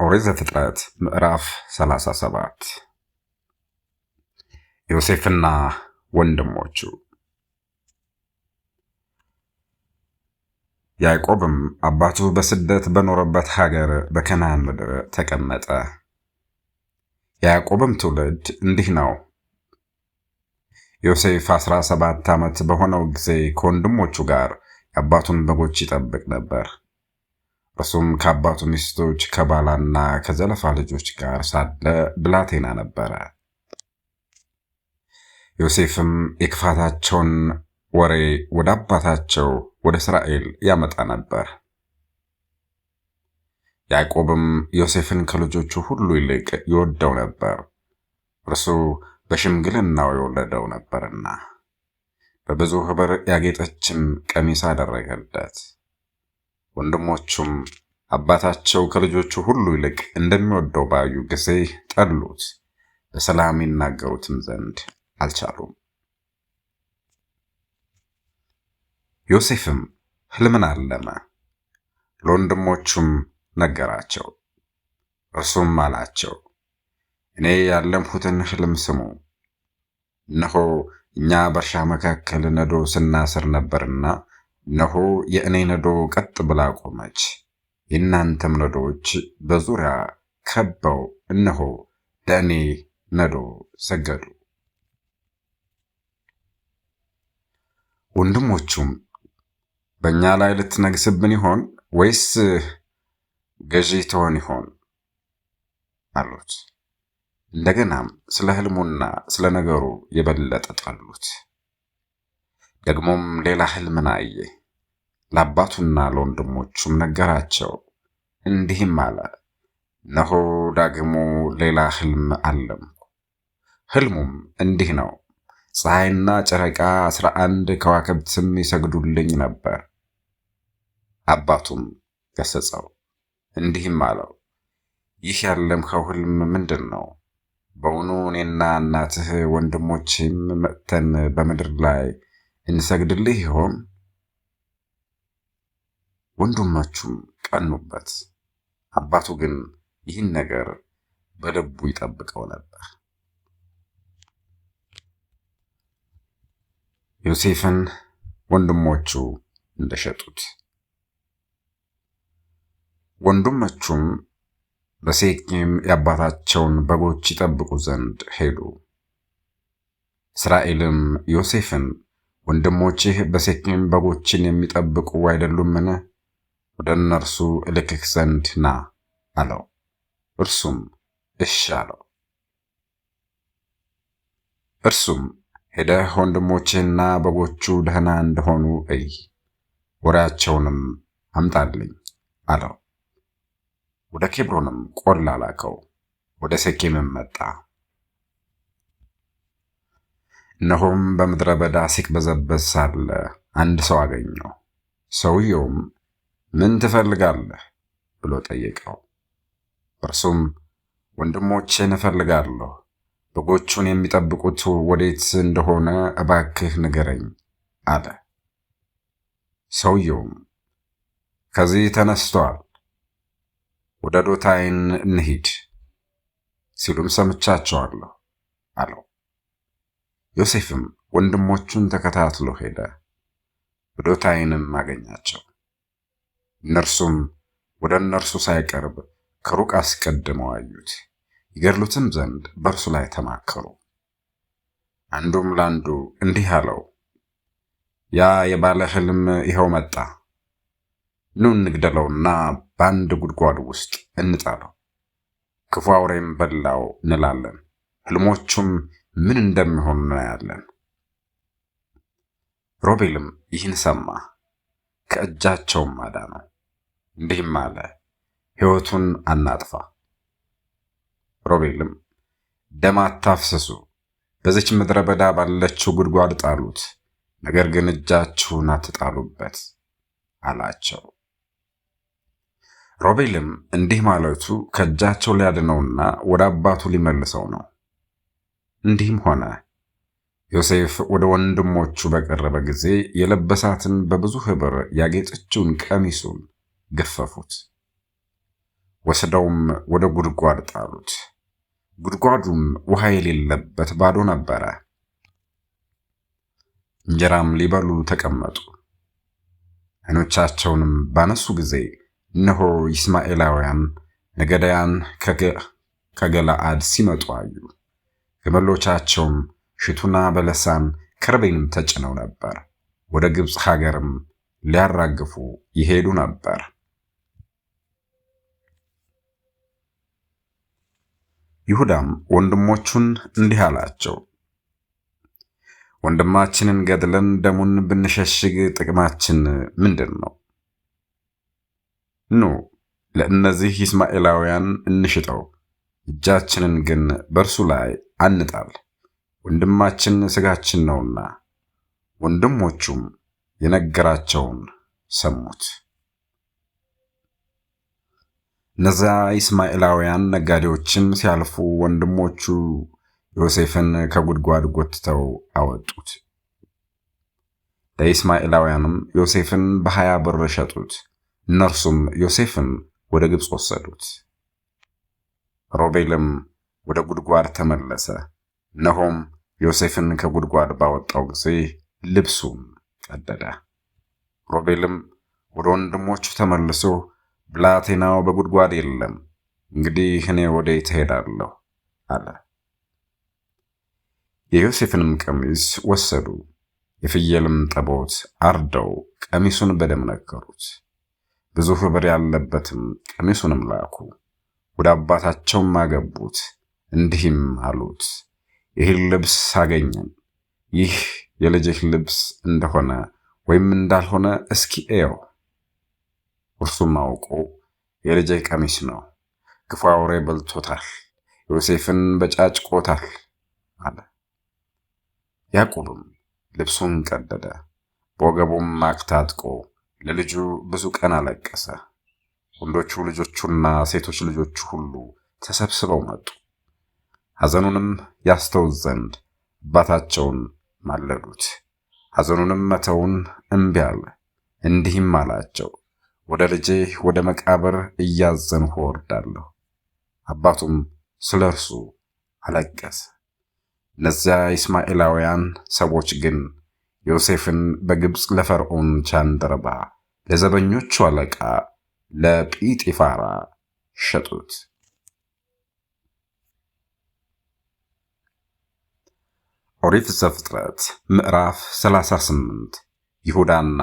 ኦሪት ዘፍጥረት ምዕራፍ 37 ዮሴፍና ወንድሞቹ። ያዕቆብም አባቱ በስደት በኖረበት ሀገር በከነዓን ምድር ተቀመጠ። የያዕቆብም ትውልድ እንዲህ ነው። ዮሴፍ 17 ዓመት በሆነው ጊዜ ከወንድሞቹ ጋር የአባቱን በጎች ይጠብቅ ነበር። እርሱም ከአባቱ ሚስቶች ከባላና ከዘለፋ ልጆች ጋር ሳለ ብላቴና ነበረ። ዮሴፍም የክፋታቸውን ወሬ ወደ አባታቸው ወደ እስራኤል ያመጣ ነበር። ያዕቆብም ዮሴፍን ከልጆቹ ሁሉ ይልቅ ይወደው ነበር፣ እርሱ በሽምግልናው የወለደው ነበርና። በብዙ ኅብር ያጌጠችም ቀሚስ አደረገለት። ወንድሞቹም አባታቸው ከልጆቹ ሁሉ ይልቅ እንደሚወደው ባዩ ጊዜ ጠሉት፣ በሰላም ይናገሩትም ዘንድ አልቻሉም። ዮሴፍም ሕልምን አለመ፣ ለወንድሞቹም ነገራቸው። እርሱም አላቸው፣ እኔ ያለምሁትን ሕልም ስሙ። እነሆ እኛ በእርሻ መካከል ነዶ ስናስር ነበርና፣ እነሆ የእኔ ነዶ ቀጥ ብላ ቆመች፣ የእናንተም ነዶዎች በዙሪያ ከበው እነሆ ለእኔ ነዶ ሰገዱ። ወንድሞቹም በእኛ ላይ ልትነግስብን ይሆን ወይስ ገዢ ትሆን ይሆን አሉት። እንደገናም ስለ ሕልሙና ስለ ነገሩ የበለጠ ጣሉት። ደግሞም ሌላ ሕልምን አየ፣ ለአባቱና ለወንድሞቹም ነገራቸው። እንዲህም አለ፣ እነሆ ዳግሞ ሌላ ሕልም አለምኩ። ሕልሙም እንዲህ ነው፣ ፀሐይና ጨረቃ 11 ከዋክብትም ይሰግዱልኝ ነበር። አባቱም ገሰጸው፣ እንዲህም አለው፣ ይህ ያለምከው ሕልም ምንድን ነው? በውኑ እኔና እናትህ ወንድሞችም መጥተን በምድር ላይ እንሰግድልህ ይሆን? ወንድሞቹም ቀኑበት። አባቱ ግን ይህን ነገር በልቡ ይጠብቀው ነበር። ዮሴፍን ወንድሞቹ እንደሸጡት። ወንድሞቹም በሴኬም የአባታቸውን በጎች ይጠብቁ ዘንድ ሄዱ። እስራኤልም ዮሴፍን ወንድሞችህ በሴኬም በጎችን የሚጠብቁ አይደሉምን? ወደ እነርሱ እልክህ ዘንድ ና አለው። እርሱም እሺ አለው። እርሱም ሄደህ ወንድሞችህና በጎቹ ደህና እንደሆኑ እይ፣ ወሬያቸውንም አምጣልኝ አለው። ወደ ኬብሮንም ቆላ ላከው። ወደ ሴኬምም መጣ። እነሆም በምድረ በዳ ሲቅበዘበዝ ሳለ አንድ ሰው አገኘው። ሰውየውም ምን ትፈልጋለህ ብሎ ጠየቀው። እርሱም ወንድሞቼን እፈልጋለሁ፣ በጎቹን የሚጠብቁት ወዴት እንደሆነ እባክህ ንገረኝ አለ። ሰውየውም ከዚህ ተነስተዋል፣ ወደ ዶታይን እንሂድ ሲሉም ሰምቻቸዋለሁ አለው። ዮሴፍም ወንድሞቹን ተከታትሎ ሄደ፣ በዶታይንም አገኛቸው። እነርሱም ወደ እነርሱ ሳይቀርብ ከሩቅ አስቀድመው አዩት፣ ይገድሉትም ዘንድ በእርሱ ላይ ተማከሩ። አንዱም ላንዱ እንዲህ አለው፣ ያ የባለ ሕልም ይኸው መጣ፣ ኑ እንግደለውና በአንድ ጉድጓድ ውስጥ እንጣለው፣ ክፉ አውሬም በላው እንላለን፣ ሕልሞቹም ምን እንደሚሆኑ እናያለን። ሮቤልም ይህን ሰማ፣ ከእጃቸውም አዳነው፣ እንዲህም አለ፣ ሕይወቱን አናጥፋ። ሮቤልም ደም አታፍስሱ፣ በዚች ምድረ በዳ ባለችው ጉድጓድ ጣሉት፣ ነገር ግን እጃችሁን አትጣሉበት አላቸው። ሮቤልም እንዲህ ማለቱ ከእጃቸው ሊያድነውና ወደ አባቱ ሊመልሰው ነው። እንዲህም ሆነ፣ ዮሴፍ ወደ ወንድሞቹ በቀረበ ጊዜ የለበሳትን በብዙ ኅብር ያጌጠችውን ቀሚሱን ገፈፉት። ወስደውም ወደ ጉድጓድ ጣሉት። ጉድጓዱም ውሃ የሌለበት ባዶ ነበረ። እንጀራም ሊበሉ ተቀመጡ። ዓይኖቻቸውንም ባነሱ ጊዜ እነሆ ይስማኤላውያን ነገዳያን ከገለዓድ ሲመጡ አዩ። ግመሎቻቸውም ሽቱና በለሳን ከርቤንም ተጭነው ነበር። ወደ ግብፅ ሀገርም ሊያራግፉ ይሄዱ ነበር። ይሁዳም ወንድሞቹን እንዲህ አላቸው፣ ወንድማችንን ገድለን ደሙን ብንሸሽግ ጥቅማችን ምንድን ነው? ኑ ለእነዚህ ይስማኤላውያን እንሽጠው፣ እጃችንን ግን በእርሱ ላይ አንጣል፣ ወንድማችን ሥጋችን ነውና። ወንድሞቹም የነገራቸውን ሰሙት። እነዚያ ይስማኤላውያን ነጋዴዎችም ሲያልፉ ወንድሞቹ ዮሴፍን ከጉድጓድ ጎትተው አወጡት። ለይስማኤላውያንም ዮሴፍን በ20 ብር ሸጡት። እነርሱም ዮሴፍን ወደ ግብፅ ወሰዱት። ሮቤልም ወደ ጉድጓድ ተመለሰ። እነሆም ዮሴፍን ከጉድጓድ ባወጣው ጊዜ ልብሱን ቀደደ። ሮቤልም ወደ ወንድሞቹ ተመልሶ ብላቴናው በጉድጓድ የለም፣ እንግዲህ እኔ ወዴት እሄዳለሁ አለ። የዮሴፍንም ቀሚስ ወሰዱ፣ የፍየልም ጠቦት አርደው ቀሚሱን በደም ነከሩት። ብዙ ኅብር ያለበትም ቀሚሱንም ላኩ፣ ወደ አባታቸውም አገቡት። እንዲህም አሉት፣ ይህን ልብስ አገኘን። ይህ የልጅህ ልብስ እንደሆነ ወይም እንዳልሆነ እስኪ እየው። እርሱም አውቆ የልጄ ቀሚስ ነው፣ ክፉ አውሬ በልቶታል፣ ዮሴፍን በጫጭቆታል አለ። ያዕቆብም ልብሱን ቀደደ፣ በወገቡም ማቅ ታጥቆ ለልጁ ብዙ ቀን አለቀሰ። ወንዶቹ ልጆቹና ሴቶች ልጆቹ ሁሉ ተሰብስበው መጡ። ሐዘኑንም ያስተውት ዘንድ አባታቸውን ማለዱት። ሐዘኑንም መተውን እምቢ አለ። እንዲህም አላቸው፣ ወደ ልጄ ወደ መቃብር እያዘንሁ እወርዳለሁ። አባቱም ስለ እርሱ አለቀሰ። እነዚያ ይስማኤላውያን ሰዎች ግን ዮሴፍን በግብፅ ለፈርዖን ጃንደረባ ለዘበኞቹ አለቃ ለጲጢፋራ ሸጡት። ኦሪት ዘፍጥረት ምዕራፍ 38 ይሁዳና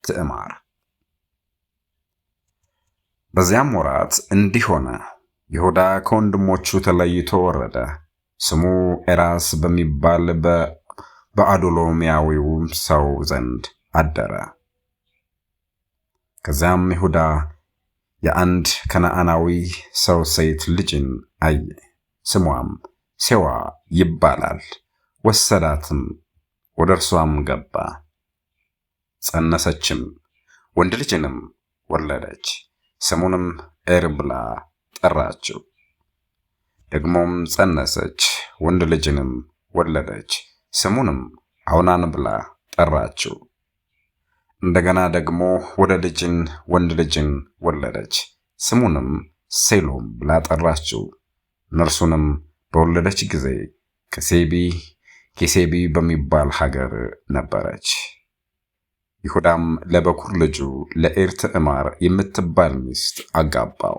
ትዕማር። በዚያም ወራት እንዲህ ሆነ፣ ይሁዳ ከወንድሞቹ ተለይቶ ወረደ። ስሙ ኤራስ በሚባል በአዶሎሚያዊው ሰው ዘንድ አደረ። ከዚያም ይሁዳ የአንድ ከነዓናዊ ሰው ሴት ልጅን አየ፣ ስሟም ሴዋ ይባላል። ወሰዳትም፣ ወደ እርሷም ገባ። ጸነሰችም፣ ወንድ ልጅንም ወለደች። ስሙንም ኤር ብላ ጠራችው። ደግሞም ጸነሰች፣ ወንድ ልጅንም ወለደች። ስሙንም አውናን ብላ ጠራችው። እንደገና ደግሞ ወንድ ልጅን ወለደች። ስሙንም ሴሎም ብላ ጠራችው። እነርሱንም በወለደች ጊዜ ኬሴቢ በሚባል ሀገር ነበረች። ይሁዳም ለበኩር ልጁ ለኤር ትዕማር የምትባል ሚስት አጋባው።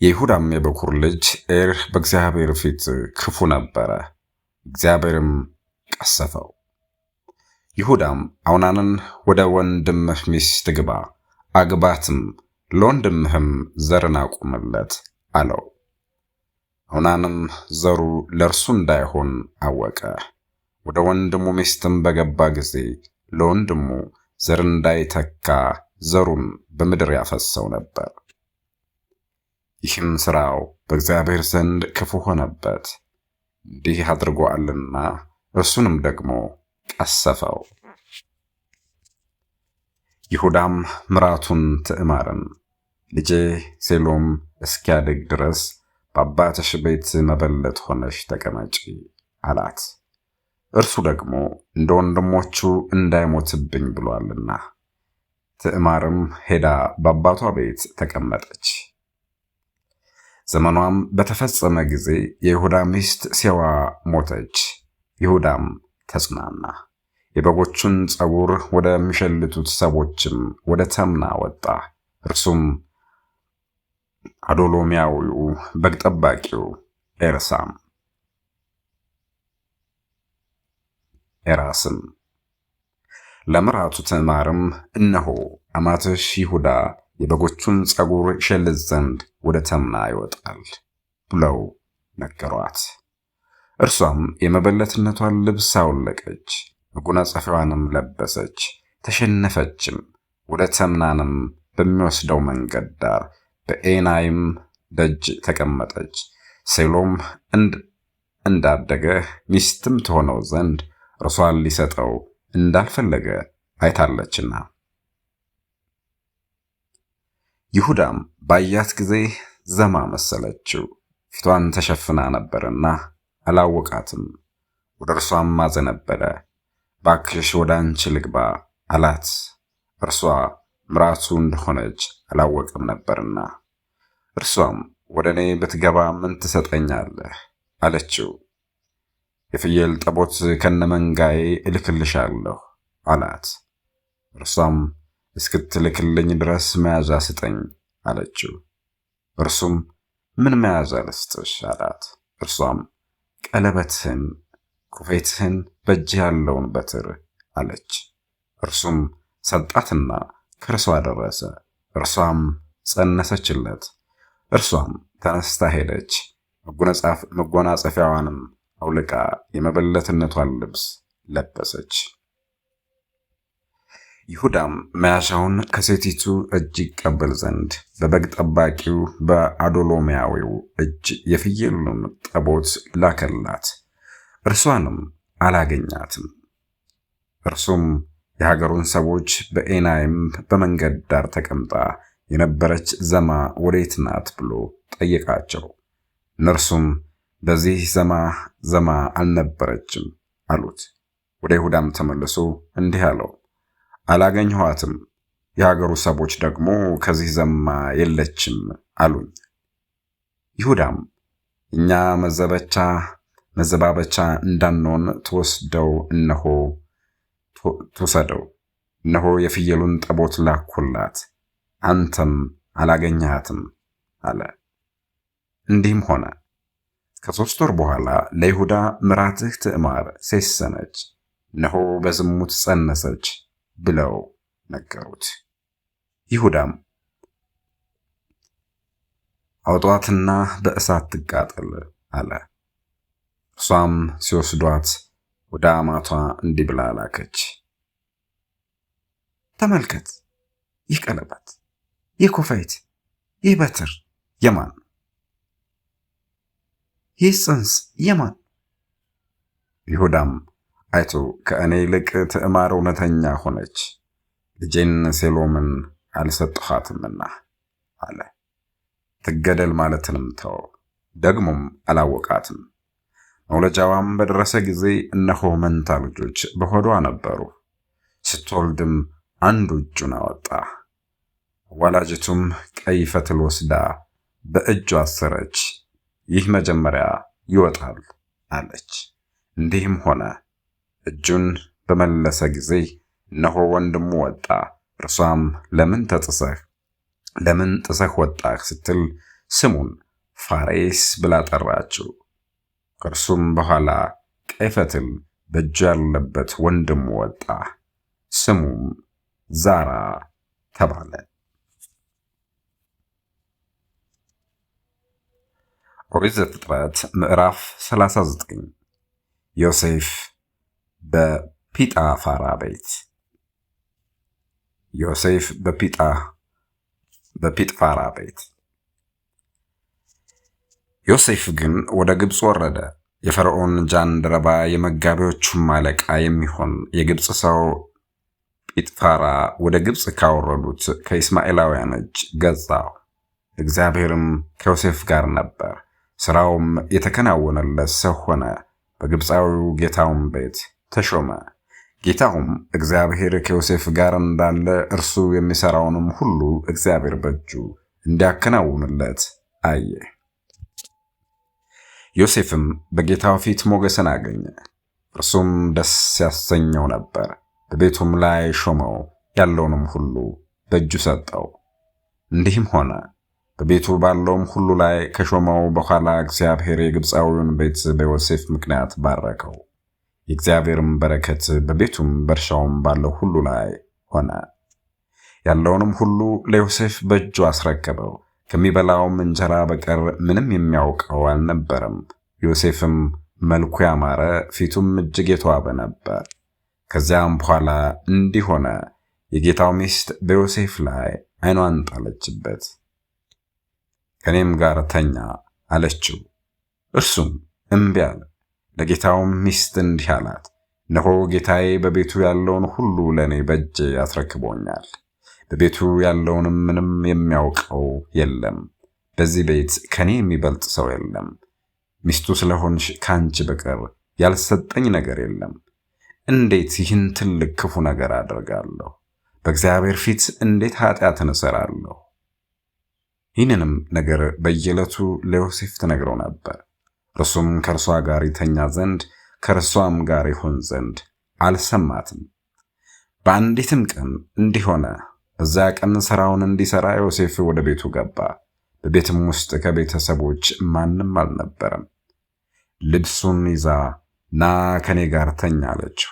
የይሁዳም የበኩር ልጅ ኤር በእግዚአብሔር ፊት ክፉ ነበረ፣ እግዚአብሔርም ቀሰፈው። ይሁዳም አውናንን ወደ ወንድምህ ሚስት ግባ፣ አግባትም፣ ለወንድምህም ዘርን አቁምለት አለው። አውናንም ዘሩ ለእርሱ እንዳይሆን አወቀ። ወደ ወንድሙ ሚስትም በገባ ጊዜ ለወንድሙ ዘር እንዳይተካ ዘሩን በምድር ያፈሰው ነበር። ይህም ሥራው በእግዚአብሔር ዘንድ ክፉ ሆነበት፣ እንዲህ አድርጎአልና እርሱንም ደግሞ ቀሰፈው። ይሁዳም ምራቱን ትዕማርን ልጄ ሴሎም እስኪያድግ ድረስ በአባትሽ ቤት መበለት ሆነሽ ተቀመጪ አላት። እርሱ ደግሞ እንደ ወንድሞቹ እንዳይሞትብኝ ብሏልና። ትዕማርም ሄዳ በአባቷ ቤት ተቀመጠች። ዘመኗም በተፈጸመ ጊዜ የይሁዳ ሚስት ሴዋ ሞተች። ይሁዳም ተጽናና። የበጎቹን ጸጉር ወደሚሸልቱት ሰዎችም ወደ ተምና ወጣ። እርሱም አዶሎሚያዊው በግ ጠባቂው ኤራስም ለምራቱ ትዕማርም እነሆ አማትሽ ይሁዳ የበጎቹን ጸጉር ይሸልት ዘንድ ወደ ተምና ይወጣል ብለው ነገሯት። እርሷም የመበለትነቷን ልብስ አወለቀች፣ መጎናጸፊያዋንም ለበሰች፣ ተሸነፈችም። ወደ ተምናንም በሚወስደው መንገድ ዳር በኤናይም ደጅ ተቀመጠች። ሴሎም እንዳደገ ሚስትም ትሆነው ዘንድ እርሷን ሊሰጠው እንዳልፈለገ አይታለችና። ይሁዳም ባያት ጊዜ ዘማ መሰለችው፣ ፊቷን ተሸፍና ነበርና አላወቃትም። ወደ እርሷም አዘነበለ። ባክሽ ወደ አንቺ ልግባ አላት። እርሷ ምራቱ እንደሆነች አላወቅም ነበርና። እርሷም ወደ እኔ ብትገባ ምን ትሰጠኛለህ አለችው። የፍየል ጠቦት ከነመንጋዬ እልክልሻለሁ አላት። እርሷም እስክትልክልኝ ድረስ መያዣ ስጠኝ አለችው። እርሱም ምን መያዣ ልስጥሽ አላት። እርሷም ቀለበትህን፣ ኩፌትህን፣ በእጅ ያለውን በትር አለች። እርሱም ሰጣትና ከእርሷ ደረሰ። እርሷም ጸነሰችለት። እርሷም ተነስታ ሄደች፣ መጎናጸፊያዋንም አውልቃ የመበለትነቷን ልብስ ለበሰች። ይሁዳም መያዣውን ከሴቲቱ እጅ ይቀበል ዘንድ በበግ ጠባቂው በአዶሎሚያዊው እጅ የፍየሉን ጠቦት ላከላት። እርሷንም አላገኛትም። እርሱም የሀገሩን ሰዎች በኤናይም በመንገድ ዳር ተቀምጣ የነበረች ዘማ ወዴት ናት ብሎ ጠየቃቸው። እነርሱም በዚህ ዘማ አልነበረችም አሉት። ወደ ይሁዳም ተመልሶ እንዲህ አለው፣ አላገኘኋትም። የሀገሩ ሰዎች ደግሞ ከዚህ ዘማ የለችም አሉኝ። ይሁዳም እኛ መዘባበቻ እንዳንሆን ትውሰደው፣ እነሆ የፍየሉን ጠቦት ላኩላት፣ አንተም አላገኘሃትም አለ። እንዲህም ሆነ ከ3 ወር በኋላ ለይሁዳ ምራትህ ትዕማር ሴሰነች፣ እነሆ በዝሙት ጸነሰች ብለው ነገሩት። ይሁዳም አውጧትና በእሳት ትቃጠል አለ። እርሷም ሲወስዷት ወደ አማቷ እንዲህ ብላ ላከች፣ ተመልከት፣ ይህ ቀለበት፣ ይህ ኩፌት፣ ይህ በትር የማን? ይህ ጽንስ የማን? ይሁዳም አይቶ ከእኔ ይልቅ ትዕማር እውነተኛ ሆነች፣ ልጄን ሴሎምን አልሰጠኋትምና አለ። ትገደል ማለትንም ተወ፣ ደግሞም አላወቃትም። መውለጃዋም በደረሰ ጊዜ እነሆ መንታ ልጆች በሆዷ ነበሩ። ስትወልድም አንዱ እጁን አወጣ። አዋላጅቱም ቀይ ፈትል ወስዳ በእጁ አሰረች፣ ይህ መጀመሪያ ይወጣል አለች። እንዲህም ሆነ፣ እጁን በመለሰ ጊዜ እነሆ ወንድሙ ወጣ። እርሷም ለምን ጥሰህ ወጣህ ስትል ስሙን ፋሬስ ብላ ጠራችው። ከእርሱም በኋላ ቀይ ፈትል በእጁ ያለበት ወንድሙ ወጣ፣ ስሙም ዛራ ተባለ። ኦሪት ዘፍጥረት ምዕራፍ 39 ዮሴፍ በጲጥፋራ ቤት። ዮሴፍ በጲጥፋራ ቤት። ዮሴፍ ግን ወደ ግብፅ ወረደ። የፈርዖን ጃንደረባ የመጋቢዎቹም አለቃ የሚሆን የግብፅ ሰው ጲጥፋራ ወደ ግብፅ ካወረዱት ከእስማኤላውያን እጅ ገዛው። እግዚአብሔርም ከዮሴፍ ጋር ነበር፣ ሥራውም የተከናወነለት ሰው ሆነ። በግብፃዊው ጌታውም ቤት ተሾመ። ጌታውም እግዚአብሔር ከዮሴፍ ጋር እንዳለ እርሱ የሚሠራውንም ሁሉ እግዚአብሔር በእጁ እንዲያከናውንለት አየ። ዮሴፍም በጌታው ፊት ሞገስን አገኘ፣ እርሱም ደስ ያሰኘው ነበር። በቤቱም ላይ ሾመው፣ ያለውንም ሁሉ በእጁ ሰጠው። እንዲህም ሆነ በቤቱ ባለውም ሁሉ ላይ ከሾመው በኋላ እግዚአብሔር የግብፃዊውን ቤት በዮሴፍ ምክንያት ባረከው። የእግዚአብሔርም በረከት በቤቱም በእርሻውም ባለው ሁሉ ላይ ሆነ። ያለውንም ሁሉ ለዮሴፍ በእጁ አስረከበው። ከሚበላውም እንጀራ በቀር ምንም የሚያውቀው አልነበረም። ዮሴፍም መልኩ ያማረ፣ ፊቱም እጅግ የተዋበ ነበር። ከዚያም በኋላ እንዲህ ሆነ፣ የጌታው ሚስት በዮሴፍ ላይ ዓይኗን ጣለችበት። ከኔም ጋር ተኛ አለችው። እርሱም እምቢ አለ። ለጌታውም ሚስት እንዲህ አላት፣ እነሆ ጌታዬ በቤቱ ያለውን ሁሉ ለእኔ በእጄ አስረክቦኛል። በቤቱ ያለውንም ምንም የሚያውቀው የለም። በዚህ ቤት ከኔ የሚበልጥ ሰው የለም። ሚስቱ ስለሆንሽ ካንቺ በቀር ያልሰጠኝ ነገር የለም። እንዴት ይህን ትልቅ ክፉ ነገር አደርጋለሁ? በእግዚአብሔር ፊት እንዴት ኃጢአትን እሰራለሁ? ይህንንም ነገር በየዕለቱ ለዮሴፍ ትነግረው ነበር። እርሱም ከእርሷ ጋር ይተኛ ዘንድ ከእርሷም ጋር ይሆን ዘንድ አልሰማትም። በአንዲትም ቀን እንዲህ ሆነ፣ በዚያ ቀን ሥራውን እንዲሠራ ዮሴፍ ወደ ቤቱ ገባ። በቤትም ውስጥ ከቤተሰቦች ማንም አልነበረም። ልብሱን ይዛ ና ከኔ ጋር ተኛ አለችው።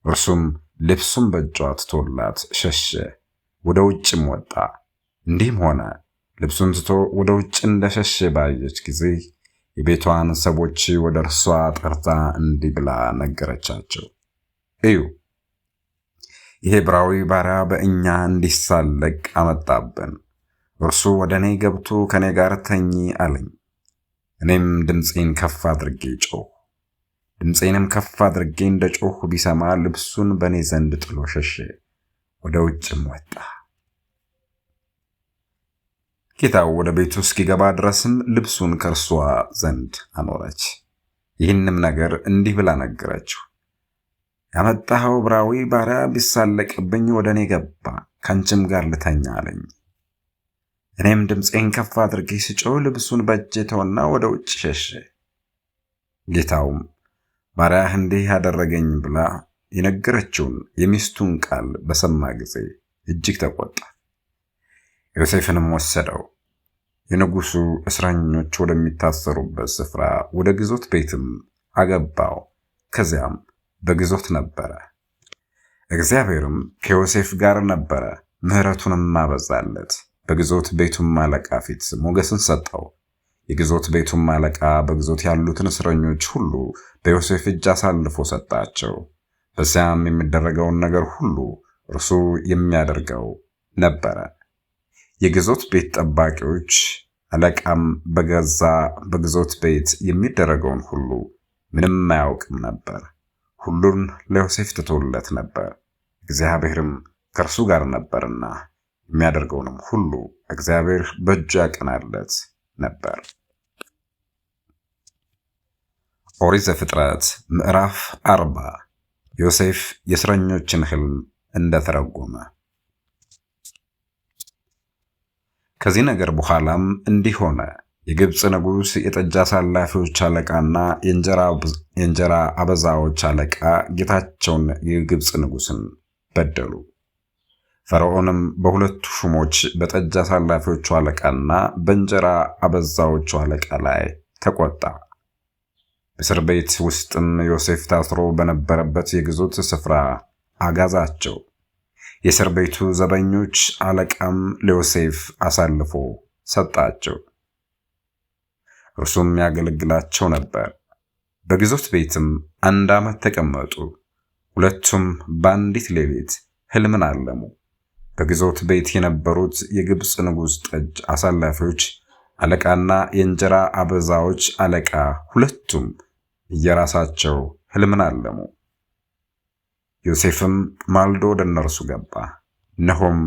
እርሱም ልብሱን በእጇ ትቶላት ሸሸ፣ ወደ ውጭም ወጣ። እንዲህም ሆነ ልብሱን ትቶ ወደ ውጭ እንደሸሸ ባየች ጊዜ የቤቷን ሰዎች ወደ እርሷ ጠርታ እንዲህ ብላ ነገረቻቸው፣ እዩ፣ ይሄ ዕብራዊ ባሪያ በእኛ እንዲሳለቅ አመጣብን። እርሱ ወደ እኔ ገብቶ ከኔ ጋር ተኚ አለኝ። እኔም ድምፄን ከፍ አድርጌ ጮኽሁ። ድምፄንም ከፍ አድርጌ እንደ ጮኽሁ ቢሰማ ልብሱን በእኔ ዘንድ ጥሎ ሸሸ፣ ወደ ውጭም ወጣ። ጌታው ወደ ቤቱ እስኪገባ ድረስም ልብሱን ከእርሷ ዘንድ አኖረች። ይህንም ነገር እንዲህ ብላ ነገረችው፣ ያመጣኸው ዕብራዊ ባሪያ ቢሳለቅብኝ ወደ እኔ ገባ፣ ካንቺም ጋር ልተኛ አለኝ። እኔም ድምፄን ከፍ አድርጌ ስጮህ ልብሱን በእጄ ተወና ወደ ውጭ ሸሸ። ጌታውም ባሪያህ እንዲህ ያደረገኝ ብላ የነገረችውን የሚስቱን ቃል በሰማ ጊዜ እጅግ ተቆጣ። ዮሴፍንም ወሰደው፣ የንጉሡ እስረኞች ወደሚታሰሩበት ስፍራ ወደ ግዞት ቤትም አገባው። ከዚያም በግዞት ነበረ። እግዚአብሔርም ከዮሴፍ ጋር ነበረ፣ ምሕረቱንም አበዛለት። በግዞት ቤቱም አለቃ ፊት ሞገስን ሰጠው። የግዞት ቤቱም አለቃ በግዞት ያሉትን እስረኞች ሁሉ በዮሴፍ እጅ አሳልፎ ሰጣቸው። በዚያም የሚደረገውን ነገር ሁሉ እርሱ የሚያደርገው ነበረ። የግዞት ቤት ጠባቂዎች አለቃም በገዛ በግዞት ቤት የሚደረገውን ሁሉ ምንም አያውቅም ነበር። ሁሉን ለዮሴፍ ትቶለት ነበር። እግዚአብሔርም ከእርሱ ጋር ነበርና የሚያደርገውንም ሁሉ እግዚአብሔር በእጁ ያቀናለት ነበር። ኦሪት ዘፍጥረት ምዕራፍ 40 ዮሴፍ የእስረኞችን ሕልም እንደተረጎመ። ከዚህ ነገር በኋላም እንዲህ ሆነ፣ የግብፅ ንጉሥ የጠጅ አሳላፊዎች አለቃና የእንጀራ አበዛዎች አለቃ ጌታቸውን የግብፅ ንጉሥን በደሉ። ፈርዖንም በሁለቱ ሹሞች በጠጅ አሳላፊዎቹ አለቃና በእንጀራ አበዛዎቹ አለቃ ላይ ተቆጣ። እስር ቤት ውስጥም ዮሴፍ ታስሮ በነበረበት የግዞት ስፍራ አጋዛቸው። የእስር ቤቱ ዘበኞች አለቃም ለዮሴፍ አሳልፎ ሰጣቸው፣ እርሱም ያገለግላቸው ነበር። በግዞት ቤትም 1 ዓመት ተቀመጡ። ሁለቱም በአንዲት ሌሊት ሕልምን አለሙ። በግዞት ቤት የነበሩት የግብፅ ንጉሥ ጠጅ አሳላፊዎች አለቃና የእንጀራ አበዛዎች አለቃ ሁለቱም እየራሳቸው ሕልምን አለሙ። ዮሴፍም ማልዶ ወደ እነርሱ ገባ፣ እነሆም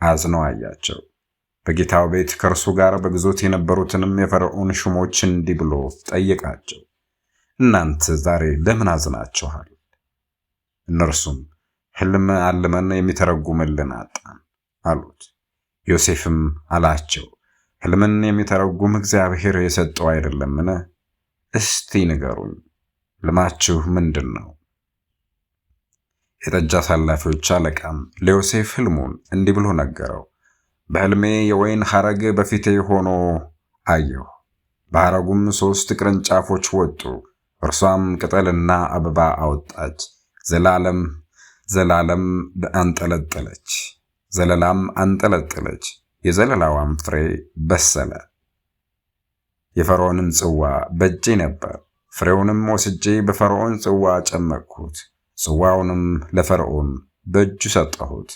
አዝነው አያቸው። በጌታው ቤት ከእርሱ ጋር በግዞት የነበሩትንም የፈርዖን ሹሞች እንዲህ ብሎ ጠየቃቸው፣ እናንተ ዛሬ ለምን አዝናችኋል? እነርሱም ሕልም አልመን የሚተረጉምልን አጣን አሉት። ዮሴፍም አላቸው፣ ሕልምን የሚተረጉም እግዚአብሔር የሰጠው አይደለምን? እስቲ ንገሩኝ፣ ሕልማችሁ ምንድን ነው? የጠጅ አሳላፊዎች አለቃም ለዮሴፍ ሕልሙን እንዲህ ብሎ ነገረው። በሕልሜ የወይን ሐረግ በፊቴ ሆኖ አየሁ። በሐረጉም 3 ቅርንጫፎች ወጡ። እርሷም ቅጠልና አበባ አወጣች። ዘላለም አንጠለጠለች፣ ዘለላም አንጠለጠለች። የዘለላዋም ፍሬ በሰለ። የፈርዖንም ጽዋ በእጄ ነበር። ፍሬውንም ወስጄ በፈርዖን ጽዋ ጨመቅሁት። ጽዋውንም ለፈርዖን በእጁ ሰጠሁት።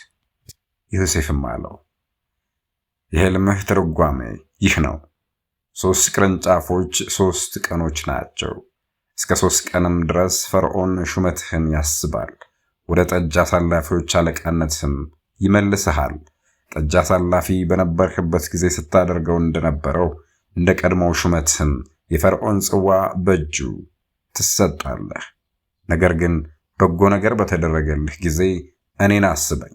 ዮሴፍም አለው፣ የሕልምህ ትርጓሜ ይህ ነው። 3 ቅርንጫፎች 3 ቀኖች ናቸው። እስከ 3 ቀንም ድረስ ፈርዖን ሹመትህን ያስባል፣ ወደ ጠጅ አሳላፊዎች አለቃነትህም ይመልስሃል። ጠጅ አሳላፊ በነበርህበት ጊዜ ስታደርገው እንደነበረው እንደ ቀድሞው ሹመትህም የፈርዖን ጽዋ በእጁ ትሰጣለህ። ነገር ግን በጎ ነገር በተደረገልህ ጊዜ እኔን አስበኝ፣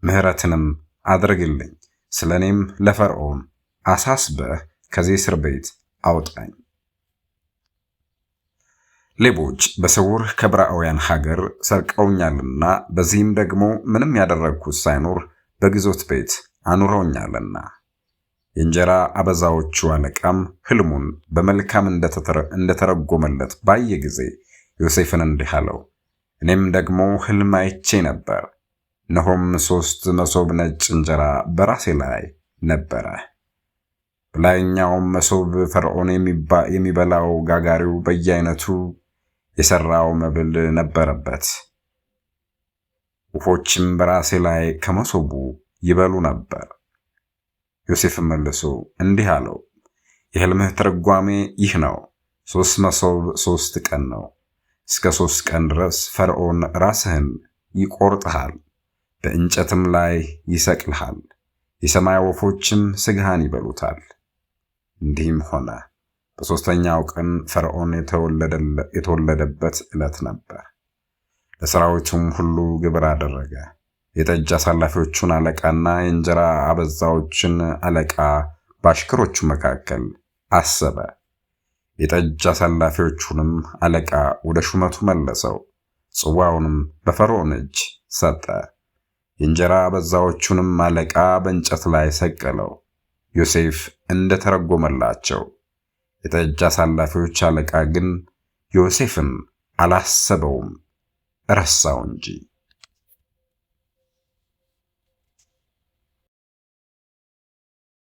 ምሕረትንም አድርግልኝ። ስለ እኔም ለፈርዖን አሳስበህ ከዚህ እስር ቤት አውጣኝ። ሌቦች በስውር ከዕብራውያን ሀገር ሰርቀውኛልና በዚህም ደግሞ ምንም ያደረግኩት ሳይኖር በግዞት ቤት አኑረውኛልና። የእንጀራ አበዛዎቹ አለቃም ሕልሙን በመልካም እንደተረጎመለት ባየ ጊዜ ዮሴፍን እንዲህ አለው፣ እኔም ደግሞ ሕልም አይቼ ነበር። እነሆም 3 መሶብ ነጭ እንጀራ በራሴ ላይ ነበረ። በላይኛውም መሶብ ፈርዖን የሚበላው ጋጋሪው በየአይነቱ የሰራው መብል ነበረበት። ወፎችም በራሴ ላይ ከመሶቡ ይበሉ ነበር። ዮሴፍም መልሶ እንዲህ አለው፣ የሕልምህ ትርጓሜ ይህ ነው። 3 መሶብ 3 ቀን ነው። እስከ 3 ቀን ድረስ ፈርዖን ራስህን ይቆርጥሃል፣ በእንጨትም ላይ ይሰቅልሃል። የሰማይ ወፎችም ስጋህን ይበሉታል። እንዲህም ሆነ። በ3ኛው ቀን ፈርዖን የተወለደበት ዕለት ነበር። ለሰራዊቱም ሁሉ ግብር አደረገ። የጠጅ አሳላፊዎቹን አለቃና የእንጀራ አበዛዎችን አለቃ በአሽከሮቹ መካከል አሰበ። የጠጅ አሳላፊዎቹንም አለቃ ወደ ሹመቱ መለሰው። ጽዋውንም በፈርዖን እጅ ሰጠ። የእንጀራ አበዛዎቹንም አለቃ በእንጨት ላይ ሰቀለው። ዮሴፍ እንደተረጎመላቸው። የጠጅ አሳላፊዎች አለቃ ግን ዮሴፍን አላሰበውም፣ ረሳው እንጂ።